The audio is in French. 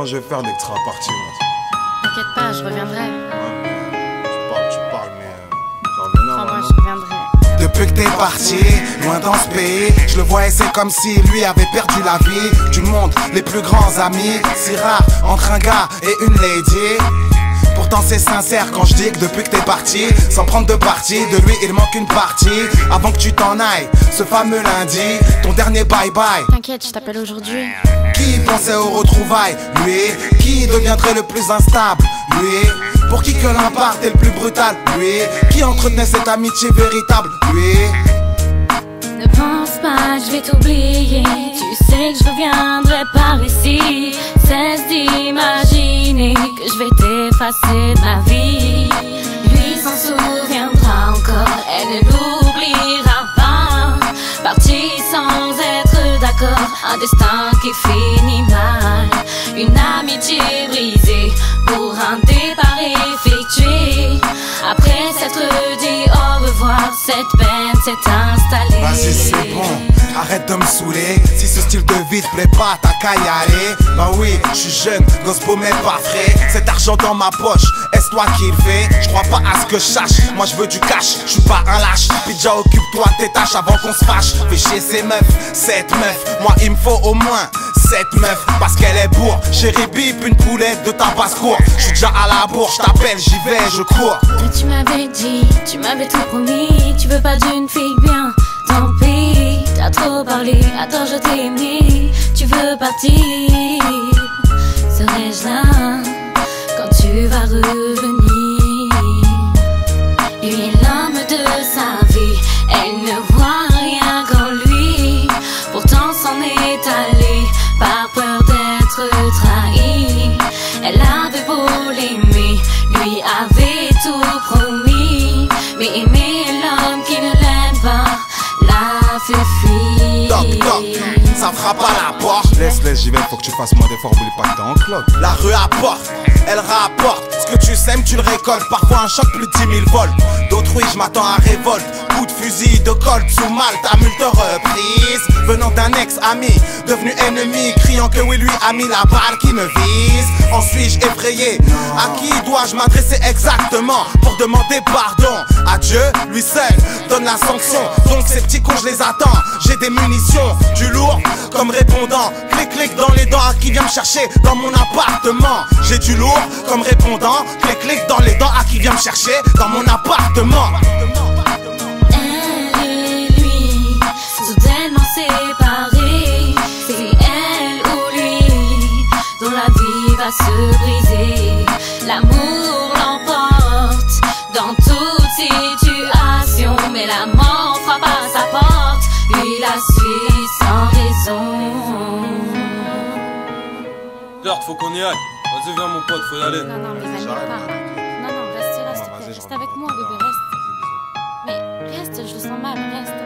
comment je vais faire dès que tu seras parti, moi? T'inquiète pas, je reviendrai. Ouais, tu parles, mais ça reviendra. Crois-moi, je reviendrai. Depuis que t'es parti, loin dans ce pays, je le voyais, c'est comme si lui avait perdu la vie. Du monde, les plus grands amis, si rare entre un gars et une lady. Pourtant c'est sincère quand je dis que depuis que t'es parti, sans prendre de parti, de lui il manque une partie. Avant que tu t'en ailles, ce fameux lundi, ton dernier bye bye. T'inquiète, je t'appelle aujourd'hui. Qui pensait aux retrouvailles? Lui. Qui deviendrait le plus instable? Lui. Pour qui que l'un parte est le plus brutal? Lui. Qui entretenait cette amitié véritable? Lui. Ne pense pas, je vais t'oublier. Tu sais que je reviendrai par ici. Cesse d'imaginer que je vais t'effacer de ma vie. Lui s'en souviendra encore, elle ne l'oubliera pas. Parti sans être d'accord, un destin qui finit mal. Une amitié brisée pour un départ effectué. Après s'être dit au revoir, cette peine s'est installée. Vas-y c'est bon, arrête de me saouler. Si ce style de vie te plaît pas, t'as qu'à y aller. Bah oui, je suis jeune, gosse beau mais pas frais. Cet argent dans ma poche, est-ce toi qui le fais? Je crois pas à ce que je sache, moi je veux du cash. Je suis pas un lâche, Pidja occupe-toi tes tâches avant qu'on se fâche. Fais chier ces meufs, cette meuf, moi il me faut au moins cette meuf, parce qu'elle est bourre. Chérie bip, une poulette de ta basse-cour. Je suis déjà à la bourre, je t'appelle, j'y vais, je cours. Et tu m'avais dit, tu m'avais tout promis. Tu veux pas d'une fille bien, tant pis. T'as trop parlé, attends je t'ai aimé. Tu veux partir, serai-je là quand tu vas revenir? Lui est l'homme de sa vie, elle ne voit rien qu'en lui. Pourtant s'en est allée par peur d'être trahie. Elle avait beau l'aimer, lui avait tout promis. Mais aimer l'homme qui ne l'aime pas l'a fait fuir. Toc toc, ça frappe à la porte. Laisse, j'y vais, faut que tu fasses moins d'efforts, oublie pas que t'es en cloque. La rue apporte, elle rapporte. Ce que tu sèmes, tu le récoltes. Parfois un choc plus de 10 000 volts. D'autrui, je m'attends à révolte. Coup de fusil, de colt sous malte, à multe reprise. Venant d'un ex-ami, devenu ennemi, criant que oui, lui a mis la balle qui me vise. En suis-je effrayé? À qui dois-je m'adresser exactement pour demander pardon? À Dieu, lui seul, donne la sanction. Donc ces petits cons, je les attends. J'ai des munitions, du lourd comme répondant. Clic-clic dans les dents, à qui vient me chercher dans mon appartement? J'ai du lourd comme répondant. Clic-clic dans les dents, à qui vient me chercher dans mon appartement? Elle et lui, soudainement séparés. C'est elle ou lui dont la vie va se briser. L'amour l'emporte dans toute situation, mais la mort frappe à sa porte. Lui la suit sans raison. Regarde, faut qu'on y aille. Vas-y, viens mon pote, faut y aller. Non, non, mais va nulle J'arrête, part. man. Non, non, reste là, s'il te Vas-y, plaît. je Reste reviens avec pas. moi, bébé, reste. Mais reste, je le sens mal, reste.